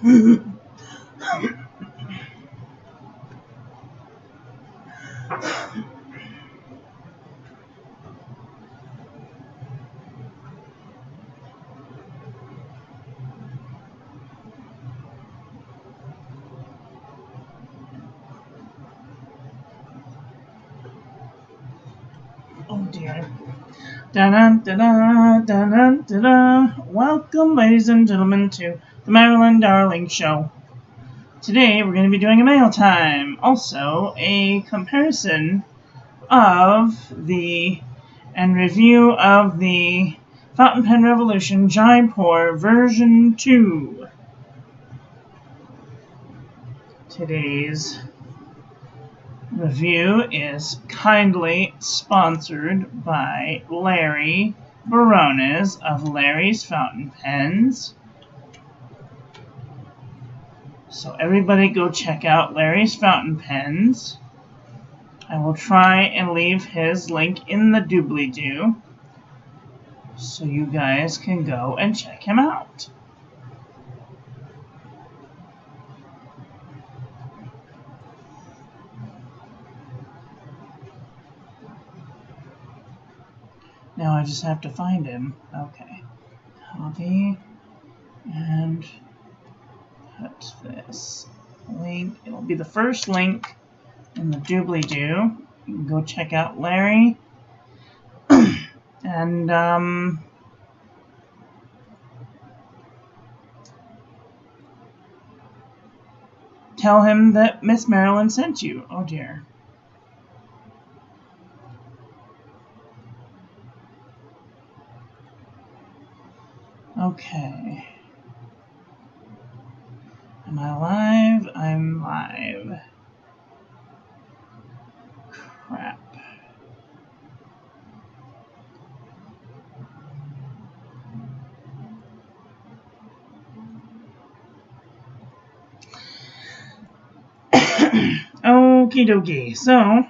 Oh dear. Da-da-da-da-da-da-da-da. Welcome, ladies and gentlemen, to the Marilyn Darling Show. Today we're going to be doing a mail time. Also, a comparison of and review of the Fountain Pen Revolution Jaipur version 2. Today's review is kindly sponsored by Larry Barones of Larry's Fountain Pens. So everybody go check out Larry's Fountain Pens. I will try and leave his link in the doobly-doo so you guys can go and check him out. Now I just have to find him. Okay. Copy and put this link. It'll be the first link in the doobly-doo. You can go check out Larry. And tell him that Miss Marilyn sent you. Oh dear. Okay. Am I live? I'm live. Crap. Okie dokie. So,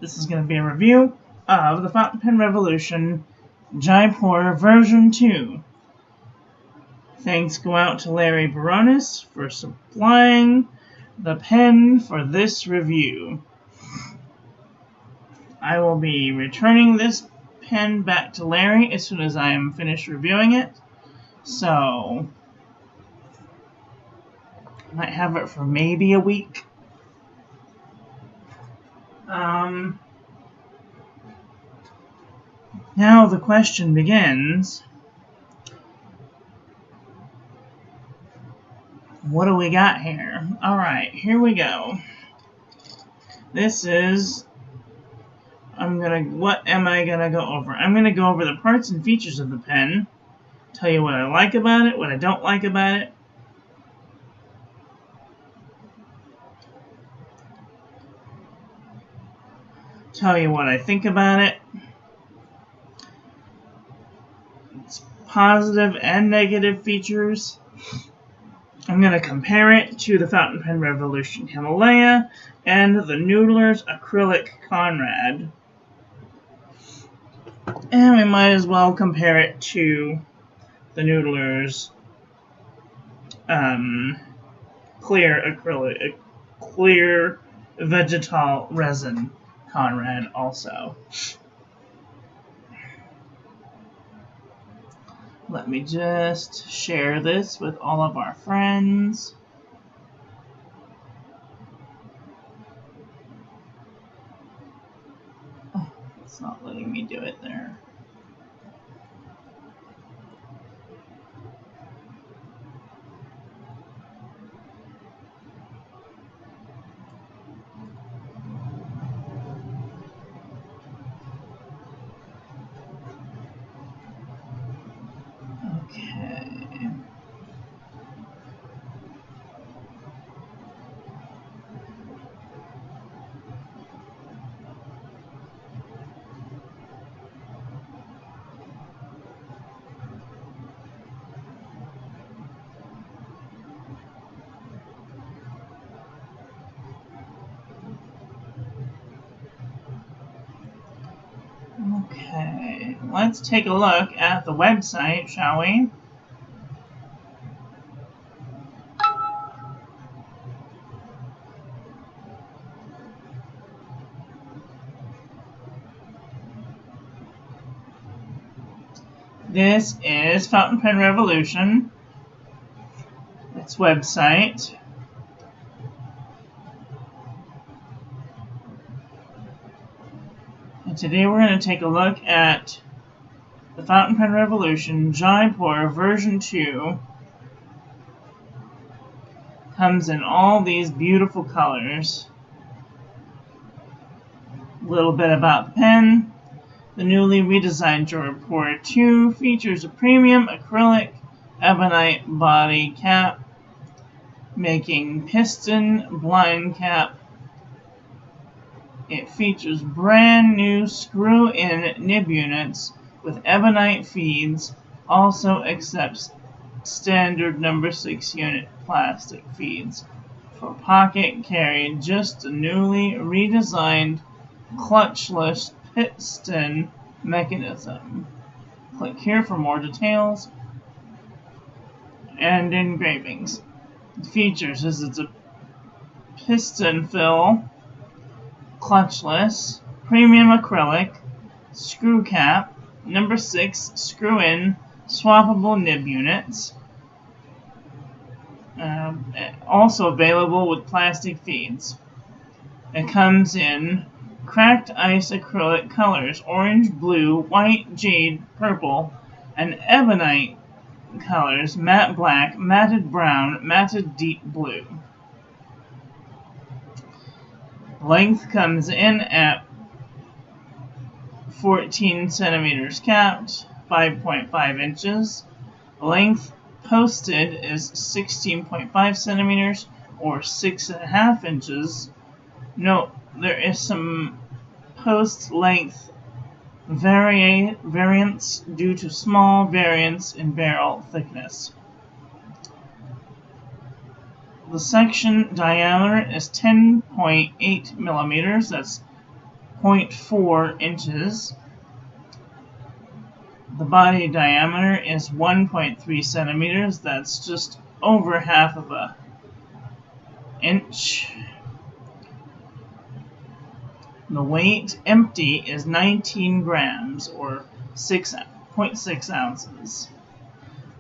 this is going to be a review of the Fountain Pen Revolution Jaipur version 2. Thanks go out to Larry Barones for supplying the pen for this review. I will be returning this pen back to Larry as soon as I am finished reviewing it. So, I might have it for maybe a week. Now the question begins. What do we got here? Alright, here we go. This is... what am I gonna go over? I'm gonna go over the parts and features of the pen. Tell you what I like about it, what I don't like about it. Tell you what I think about it. Its positive and negative features. I'm going to compare it to the Fountain Pen Revolution Himalaya and the Noodler's Acrylic Conrad. And we might as well compare it to the Noodler's clear vegetal resin Conrad also. Let me just share this with all of our friends. Oh, it's not letting me do it there. Okay, let's take a look at the website, shall we? This is Fountain Pen Revolution, its website. And today we're going to take a look at the Fountain Pen Revolution Jaipur version 2. Comes in all these beautiful colors. A little bit about the pen. The newly redesigned Jaipur 2 features a premium acrylic ebonite body cap, making piston blind cap. It features brand new screw-in nib units with ebonite feeds, also accepts standard number 6 unit plastic feeds. For pocket carry, just a newly redesigned clutchless piston mechanism. Click here for more details and engravings. The features is it's a piston fill, clutchless, premium acrylic, screw cap, number 6 screw-in, swappable nib units. Also available with plastic feeds. It comes in cracked ice acrylic colors: orange, blue, white, jade, purple, and ebonite colors: matte black, matted brown, matted deep blue. Length comes in at 14 centimeters capped, 5.5 inches. Length posted is 16.5 centimeters or 6.5 inches. Note, there is some post length variance due to small variance in barrel thickness. The section diameter is 10.8 millimeters, that's 0.4 inches. The body diameter is 1.3 centimeters, that's just over half of an inch. The weight empty is 19 grams or 6.6 ounces.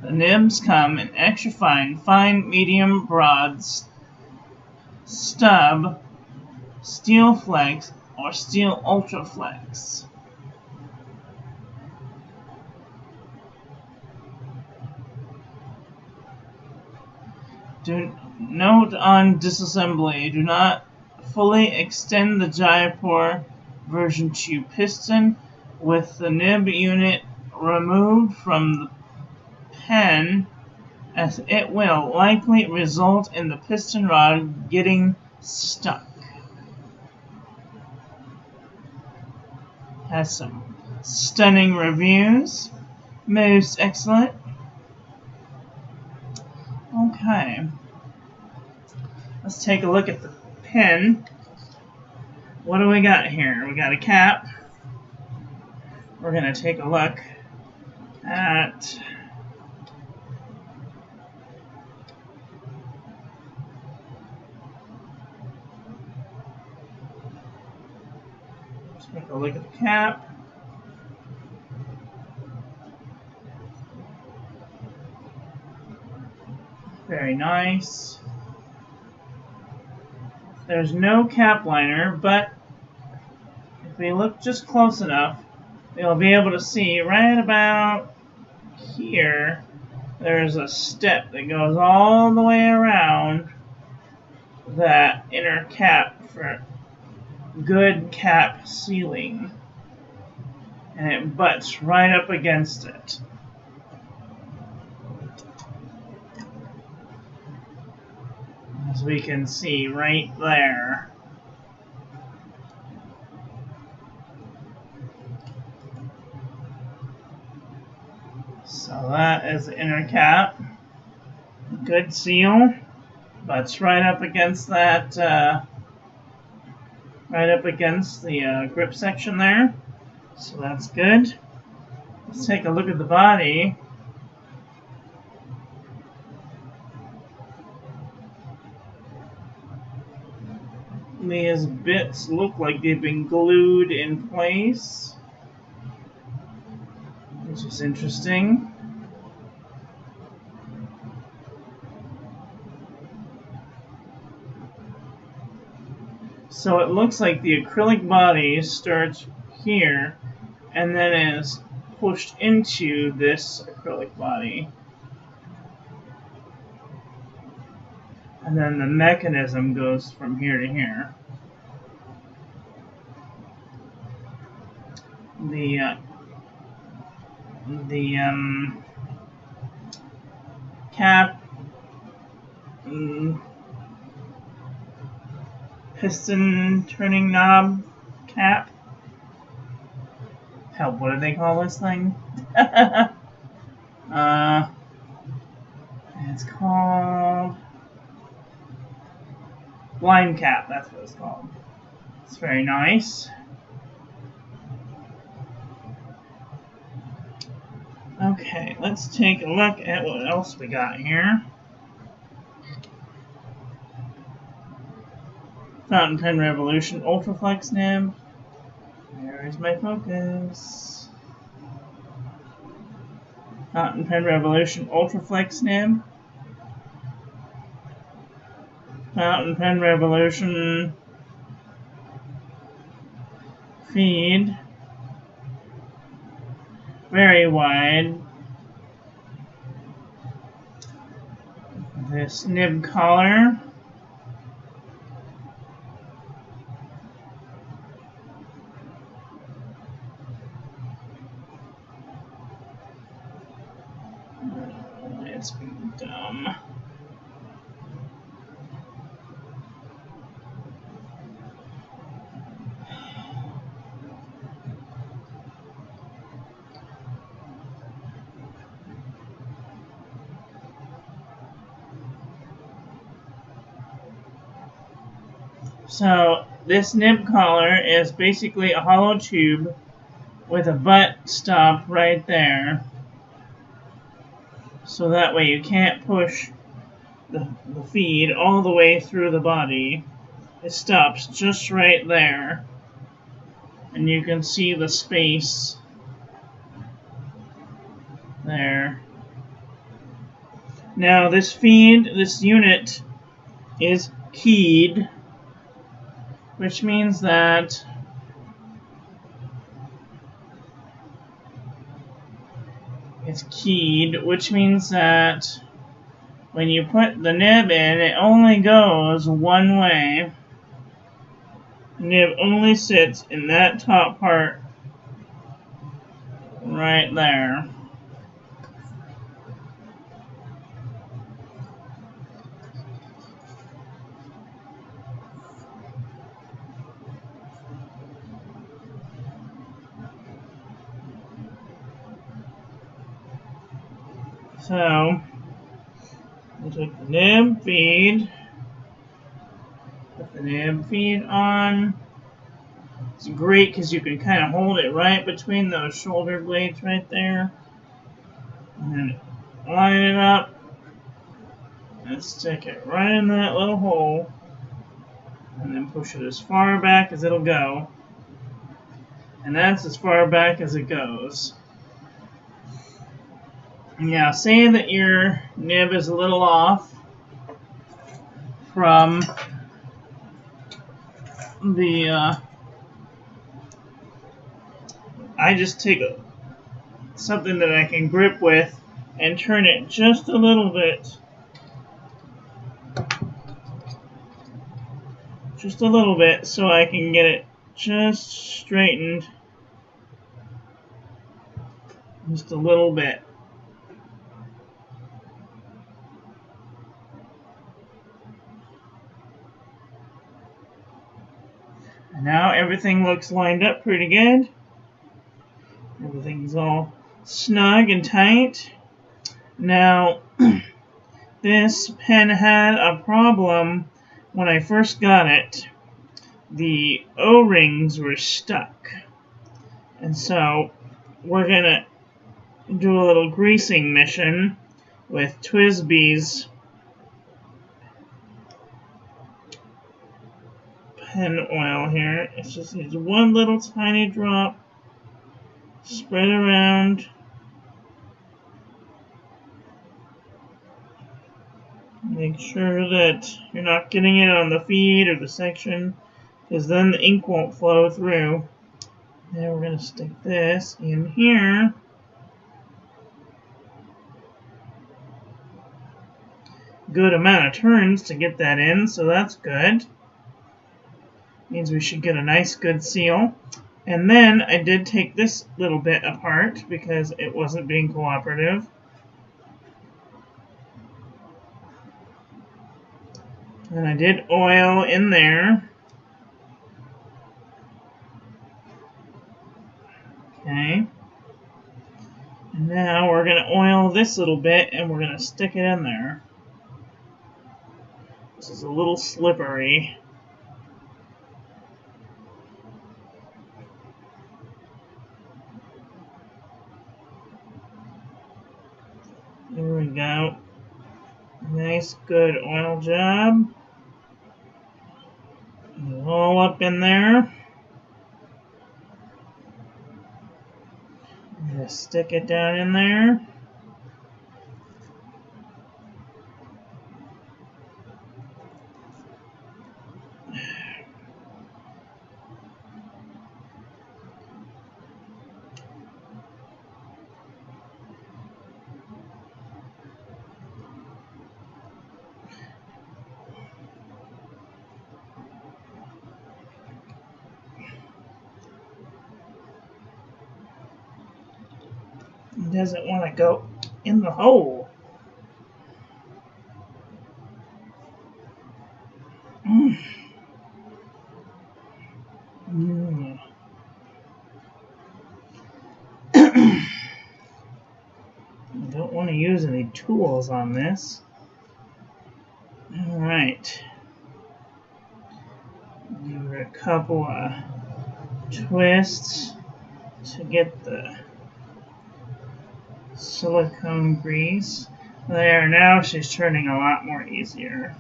The nibs come in extra fine, medium, broad, stub, steel flex, or steel ultra flex. Note on disassembly: do not fully extend the Jaipur version 2 piston with the nib unit removed from the pen, as it will likely result in the piston rod getting stuck. Has some stunning reviews. Most excellent. Okay. Let's take a look at the pen. What do we got here? We got a cap. We're going to take a look at the cap. Very nice. There's no cap liner, but if we look just close enough, you'll be able to see right about here there's a step that goes all the way around that inner cap for good cap sealing, and it butts right up against it. As we can see right there. So that is the inner cap. Good seal. Butts right up against that, right up against the grip section there. So that's good. Let's take a look at the body. These bits look like they've been glued in place, which is interesting. So it looks like the acrylic body starts here and then is pushed into this acrylic body. And then the mechanism goes from here to here. The cap piston turning knob cap. Hell, what do they call this thing? It's called blind cap. That's what it's called. It's very nice. Okay, let's take a look at what else we got here. Fountain Pen Revolution Ultraflex nib. Where is my focus? Fountain Pen Revolution Ultraflex nib. Fountain Pen Revolution feed. Very wide. This nib collar. It's being dumb. So this nib collar is basically a hollow tube with a butt stop right there. So that way you can't push the feed all the way through the body. It stops just right there. And you can see the space there. Now this unit is keyed, which means that it's keyed, which means that when you put the nib in, it only goes one way. The nib only sits in that top part right there. So, we'll take the nib feed, put the nib feed on. It's great because you can kind of hold it right between those shoulder blades right there. And then line it up and stick it right in that little hole. And then push it as far back as it'll go. And that's as far back as it goes. Now, say that your nib is a little off from the, I just take something that I can grip with and turn it just a little bit. Just a little bit so I can get it just straightened. Just a little bit. And now everything looks lined up pretty good. Everything's all snug and tight. Now, this pen had a problem when I first got it. The O-rings were stuck. And so we're going to do a little greasing mission with Twisby's pen oil here. It just needs one little tiny drop. Spread around. Make sure that you're not getting it on the feed or the section, because then the ink won't flow through. Now we're going to stick this in here. Good amount of turns to get that in, so that's good. Means we should get a nice good seal. And then I did take this little bit apart because it wasn't being cooperative. And I did oil in there. Okay. And now we're going to oil this little bit and we're going to stick it in there. This is a little slippery. There we go. Nice, good oil job. All up in there. Just stick it down in there. It doesn't want to go in the hole. I don't want to use any tools on this. Alright. Give it a couple of twists to get the silicone grease. There, now she's turning a lot more easier.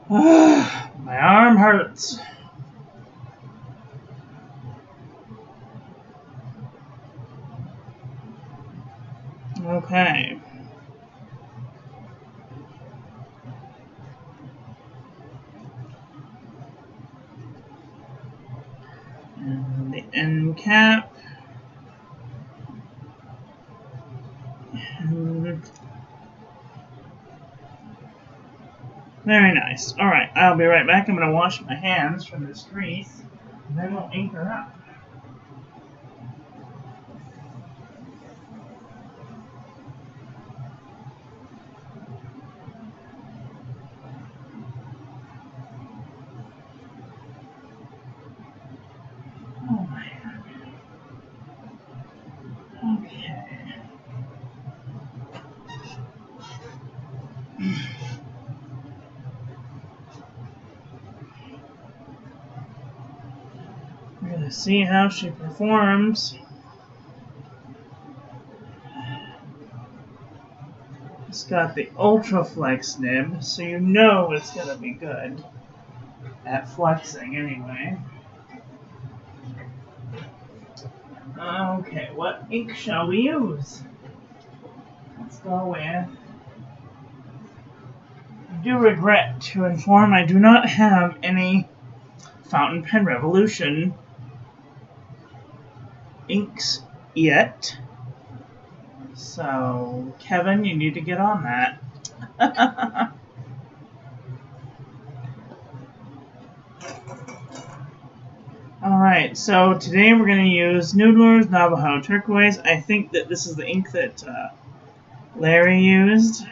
My arm hurts. Okay. And the end cap. Very nice. Alright, I'll be right back. I'm going to wash my hands from this grease, and then we'll ink her up. Oh man. Okay. We're going to see how she performs. It's got the Ultra Flex nib, so you know it's going to be good at flexing anyway. Okay, what ink shall we use? Let's go with... I do regret to inform I do not have any Fountain Pen Revolution inks yet. So, Kevin, you need to get on that. Alright, so today we're going to use Noodler's Navajo Turquoise. I think that this is the ink that Larry used.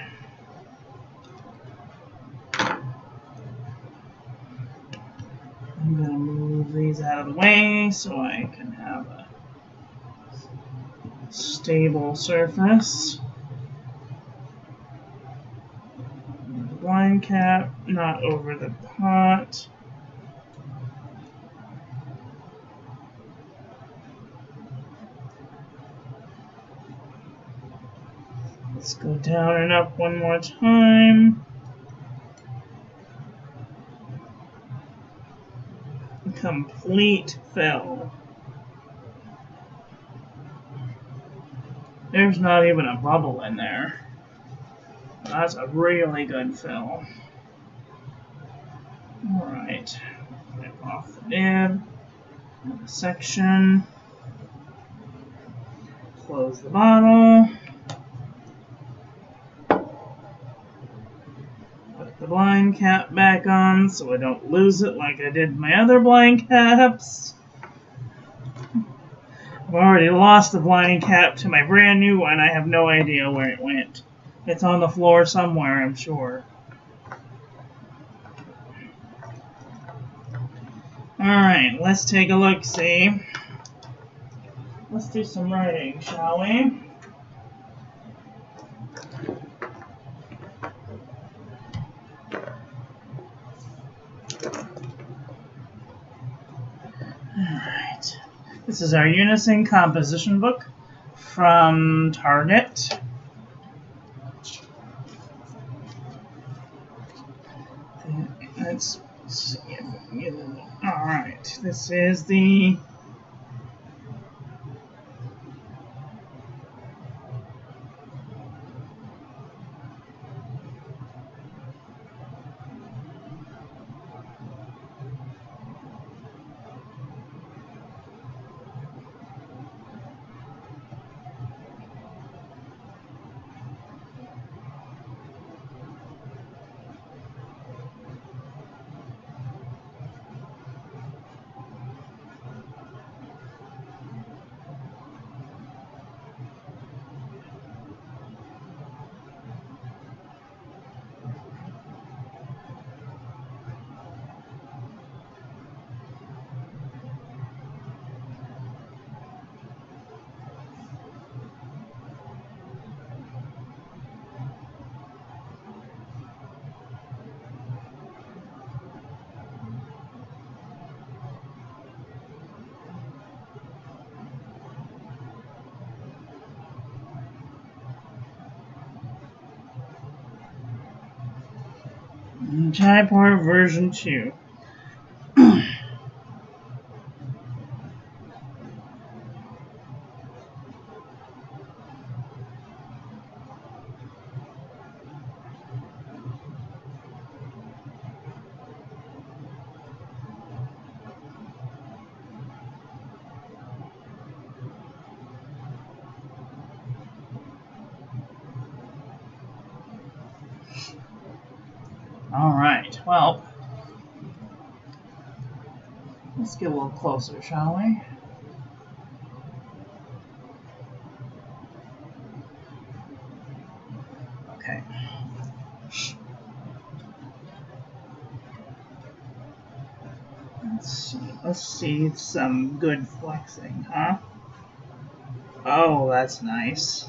I'm going to move these out of the way so I can have a stable surface. The blind cap, not over the pot. Let's go down and up one more time. Complete fill. There's not even a bubble in there. That's a really good fill. Alright, wipe off the nib, the section, close the bottle, put the blind cap back on so I don't lose it like I did my other blind caps. I've already lost the blind cap to my brand new one. I have no idea where it went. It's on the floor somewhere, I'm sure. Alright, let's take a look-see. Let's do some writing, shall we? Alright. This is our Unison composition book from Target. Let's see if we can get it. Alright, this is the Jaipur version 2. Alright, well, let's get a little closer, shall we? Okay. Let's see some good flexing, huh? Oh, that's nice.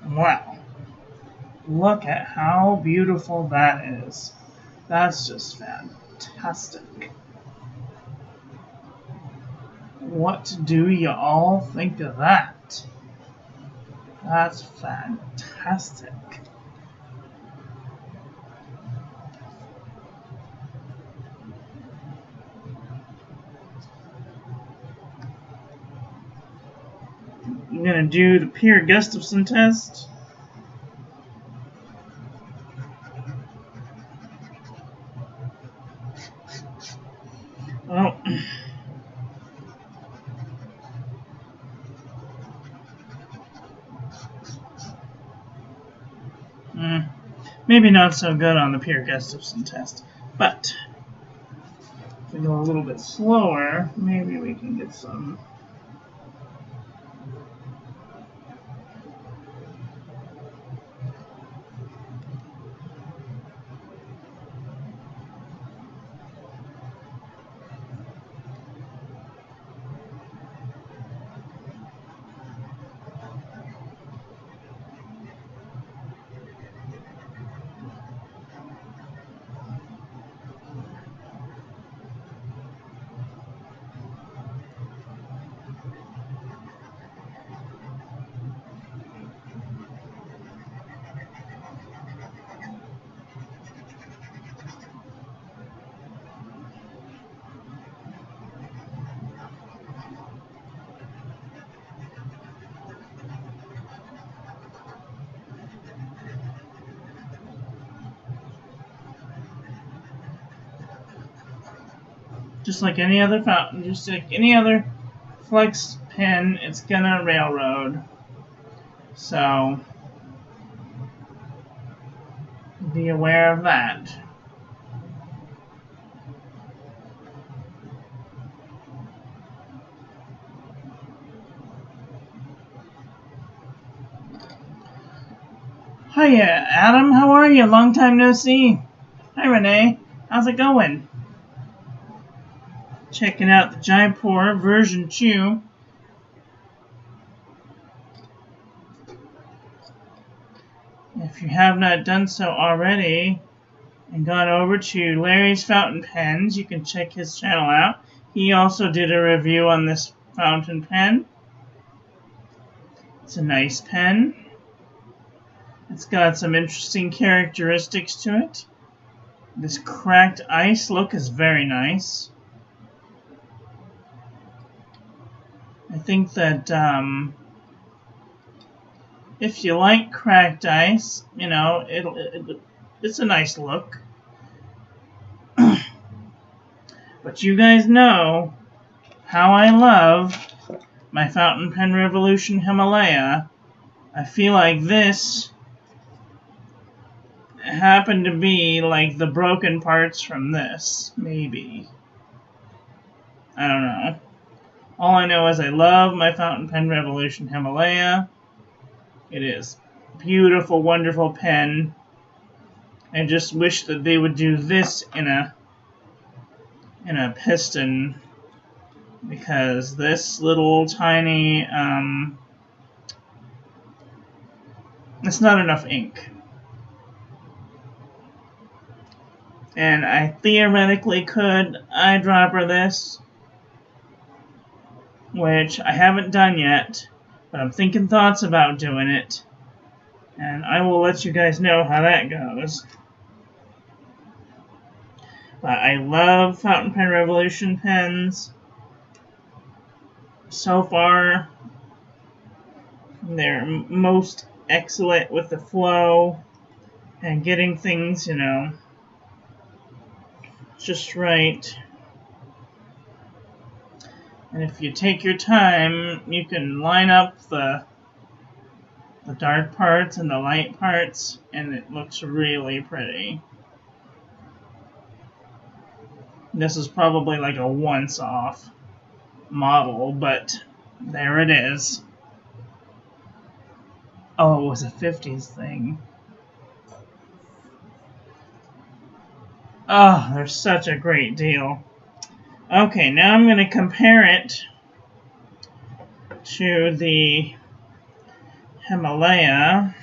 Wow. Look at how beautiful that is. That's just fantastic. What do you all think of that? That's fantastic. I'm gonna do the Pierre Gustafson test. Oh. Maybe not so good on the Pierre Gustafson test, but if we go a little bit slower, maybe we can get some. Just like any other fountain, just like any other flex pen, it's gonna railroad. So be aware of that. Hiya, Adam. How are you? Long time no see. Hi, Renee. How's it going? Checking out the Jaipur version 2. If you have not done so already and gone over to Larry's Fountain Pens, you can check his channel out. He also did a review on this fountain pen. It's a nice pen. It's got some interesting characteristics to it. This cracked ice look is very nice. I think that if you like cracked ice, you know, it's a nice look. But you guys know how I love my Fountain Pen Revolution Himalaya. I feel like this happened to be like the broken parts from this, maybe. I don't know. All I know is I love my Fountain Pen Revolution Himalaya. It is a beautiful, wonderful pen. I just wish that they would do this in a piston, because this little tiny it's not enough ink. And I theoretically could eyedropper this, which I haven't done yet, but I'm thinking thoughts about doing it, and I will let you guys know how that goes. But I love Fountain Pen Revolution pens. So far, they're most excellent with the flow and getting things, you know, just right. And if you take your time, you can line up the dark parts and the light parts, and it looks really pretty. This is probably like a once-off model, but there it is. Oh, it was a 50s thing. Oh, they're such a great deal. Okay, now I'm going to compare it to the Himalaya.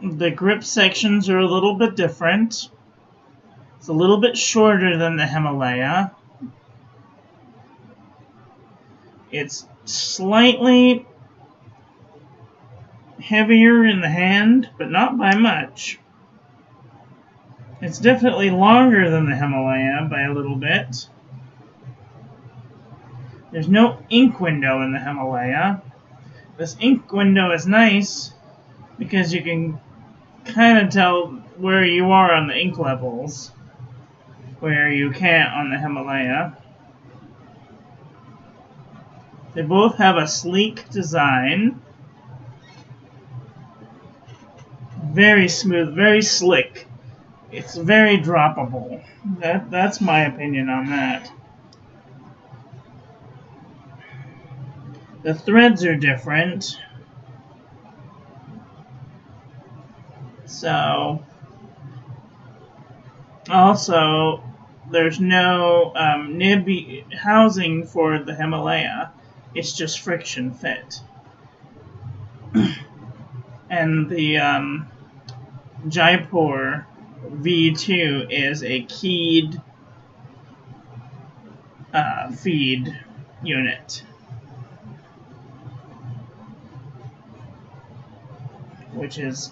The grip sections are a little bit different. It's a little bit shorter than the Himalaya. It's slightly heavier in the hand, but not by much. It's definitely longer than the Himalaya by a little bit. There's no ink window in the Himalaya. This ink window is nice because you can kind of tell where you are on the ink levels, where you can't on the Himalaya. They both have a sleek design. Very smooth, very slick. It's very droppable. That's my opinion on that. The threads are different. So, also, there's no nib housing for the Himalaya. It's just friction fit. And the Jaipur V2 is a keyed feed unit, which is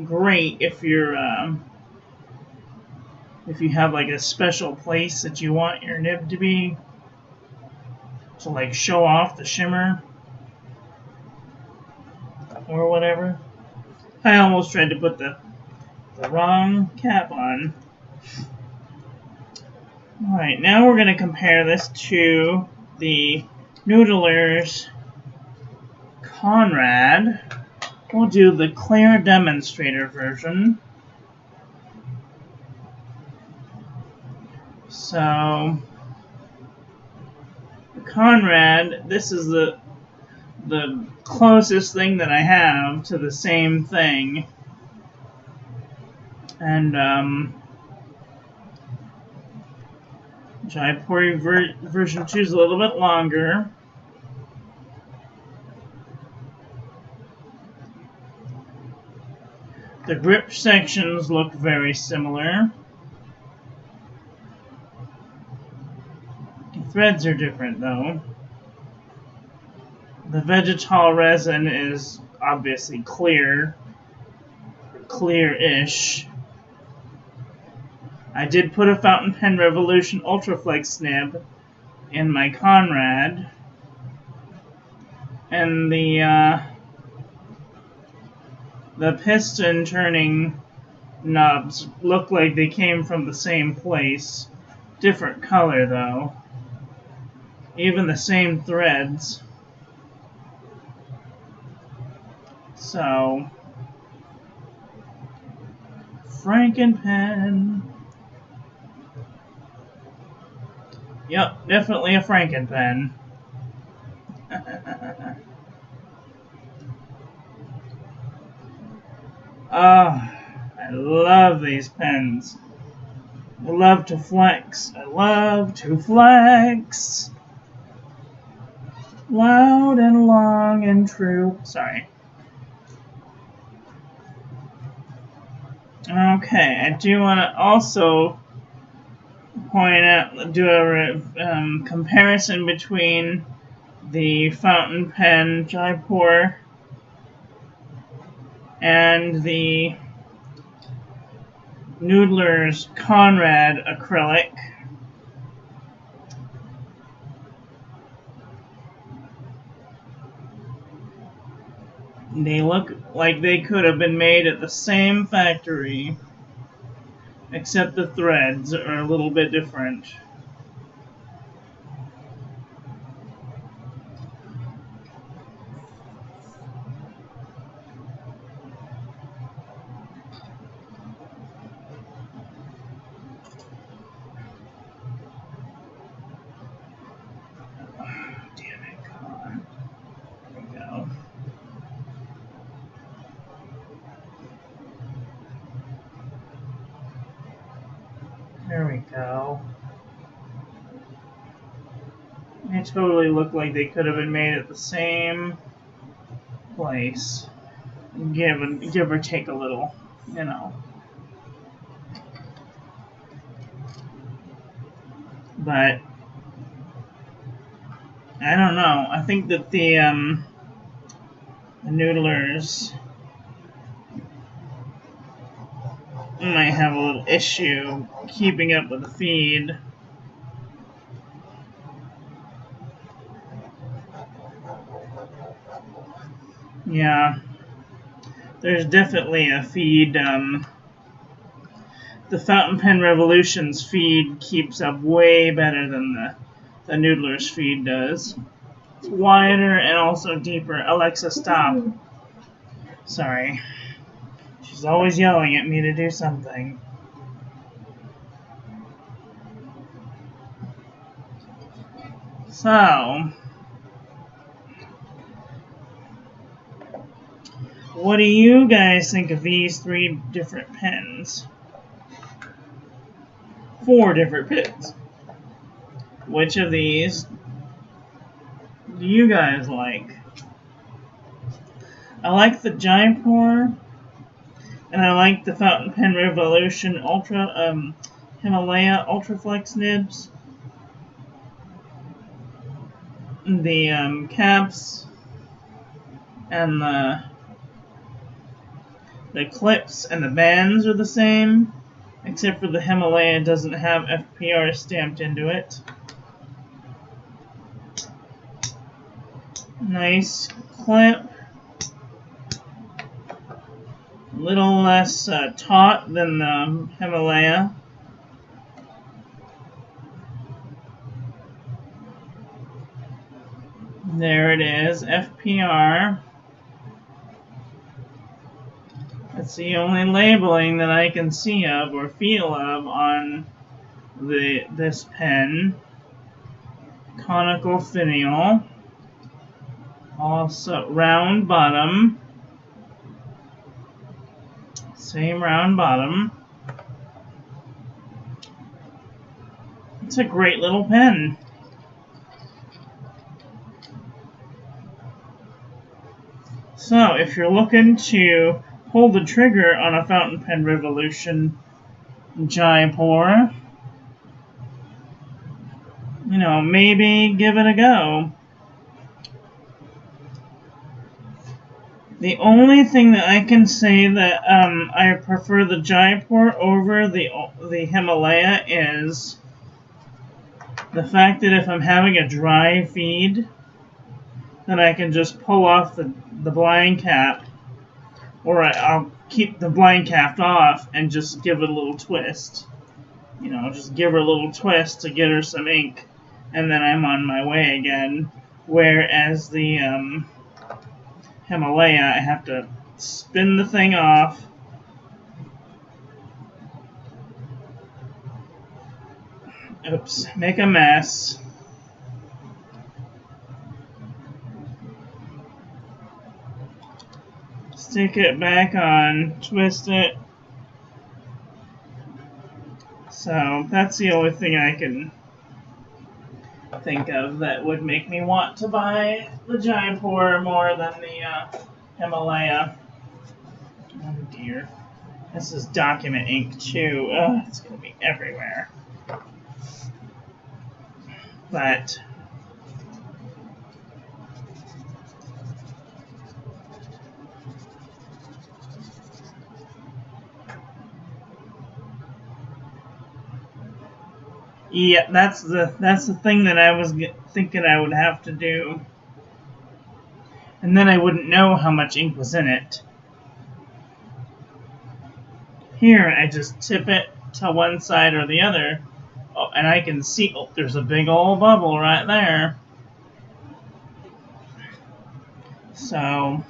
great if you're if you have like a special place that you want your nib to be, to like show off the shimmer or whatever. I almost tried to put the wrong cap on. Alright, now we're going to compare this to the Noodler's Conrad. We'll do the clear demonstrator version. So, the Conrad, this is the closest thing that I have to the same thing. And Jaipur version 2 is a little bit longer. The grip sections look very similar. The threads are different though. The vegetal resin is obviously clear-ish. I did put a Fountain Pen Revolution Ultraflex nib in my Conrad, and the piston turning knobs look like they came from the same place. Different color though. Even the same threads. So, Frankenpen. Yep, definitely a Frankenpen. I love these pens. I love to flex. I love to flex. Loud and long and true. Sorry. Okay, I do want to also point out, do a comparison between the Fountain Pen Jaipur and the Noodler's Conrad acrylic. They look like they could have been made at the same factory, except the threads are a little bit different. Damn it, come on. There we go. There we go. They totally look like they could have been made at the same place. Give or take a little, you know. But I don't know. I think that the noodlers might have a little issue keeping up with the feed. Yeah, there's definitely a feed. The Fountain Pen Revolution's feed keeps up way better than the Noodler's feed does. It's wider and also deeper. Alexa, stop. Sorry. She's always yelling at me to do something. So, what do you guys think of these 3 different pens? 4 different pens. Which of these do you guys like? I like the Jaipur, and I like the Fountain Pen Revolution Ultra Himalaya Ultraflex nibs. The caps and the clips and the bands are the same, except for the Himalaya doesn't have FPR stamped into it. Nice clip. A little less taut than the Himalaya. There it is, FPR. That's the only labeling that I can see of or feel of on this pen. Conical finial. Also round bottom. Same round bottom. It's a great little pen. So, if you're looking to pull the trigger on a Fountain Pen Revolution Jaipur, you know, maybe give it a go. The only thing that I can say that I prefer the Jaipur over the Himalaya is the fact that if I'm having a dry feed, then I can just pull off the blind cap, or I'll keep the blind cap off and just give it a little twist. You know, just give her a little twist to get her some ink, and then I'm on my way again. Whereas the Himalaya, I have to spin the thing off, oops, make a mess, stick it back on, twist it. So that's the only thing I can think of that would make me want to buy the Jaipur more than the Himalaya. Oh dear. This is document ink too. Ugh, it's going to be everywhere. But yeah, that's the thing that I was thinking I would have to do. And then I wouldn't know how much ink was in it. Here, I just tip it to one side or the other. Oh, and I can see, oh, there's a big old bubble right there. So,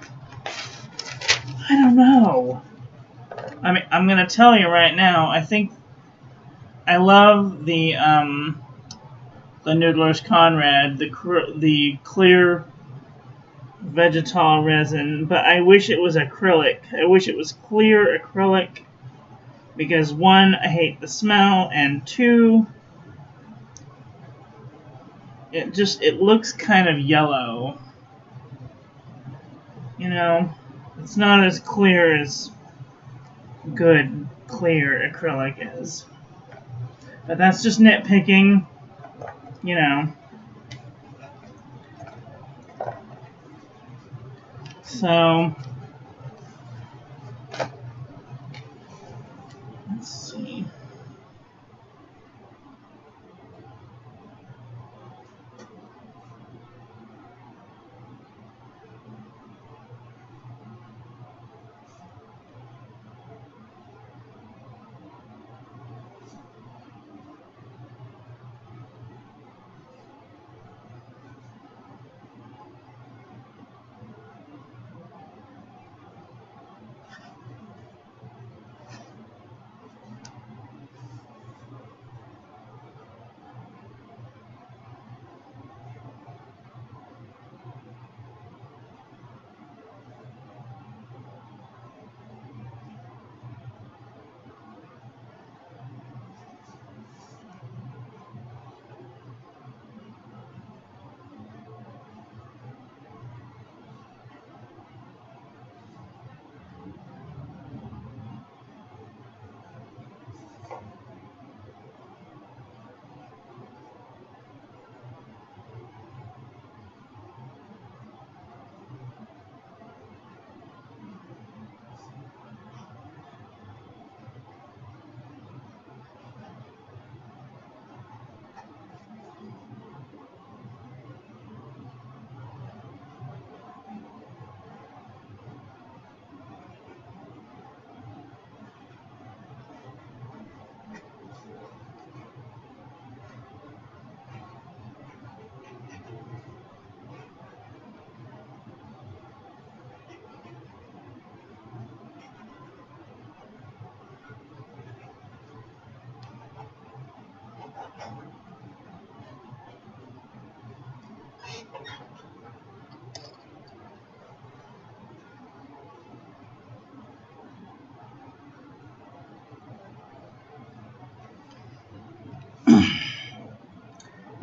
I don't know. I mean, I'm going to tell you right now, I think I love the Noodler's Conrad, the clear vegetal resin, but I wish it was acrylic. I wish it was clear acrylic, because 1, I hate the smell, and 2, it looks kind of yellow. You know, it's not as clear as good clear acrylic is. But that's just nitpicking. you know. So, let's see.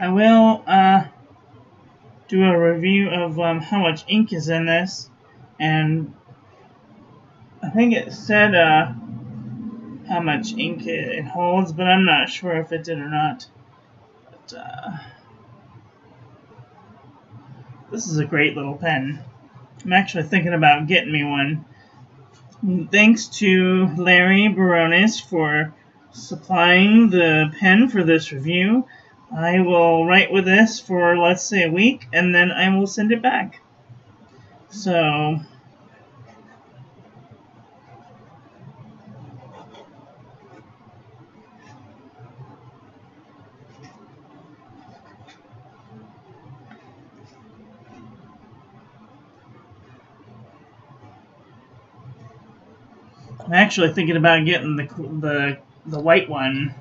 I will do a review of how much ink is in this, and I think it said how much ink it holds, but I'm not sure if it did or not. But, this is a great little pen. I'm actually thinking about getting me one. Thanks to Larry Barones for supplying the pen for this review. I will write with this for, let's say, a week, and then I will send it back. So, I'm actually thinking about getting the white one.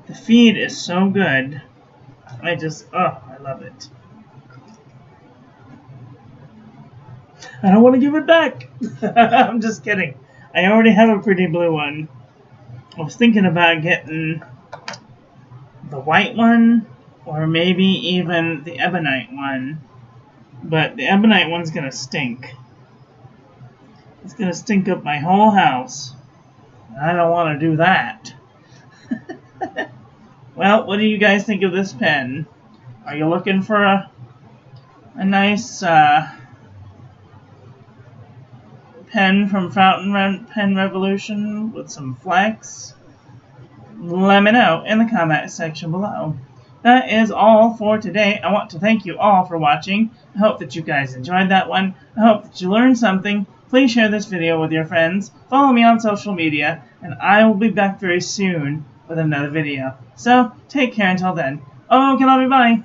The feed is so good. I love it. I don't want to give it back. I'm just kidding. I already have a pretty blue one. I was thinking about getting the white one, or maybe even the ebonite one. But the ebonite one's gonna stink. It's gonna stink up my whole house. I don't want to do that. Well, what do you guys think of this pen? Are you looking for a nice pen from Fountain Pen Revolution with some flex? Let me know in the comment section below. That is all for today. I want to thank you all for watching. I hope that you guys enjoyed that one. I hope that you learned something. Please share this video with your friends. Follow me on social media, and I will be back very soon with another video. So, take care until then. Okay, love you, bye.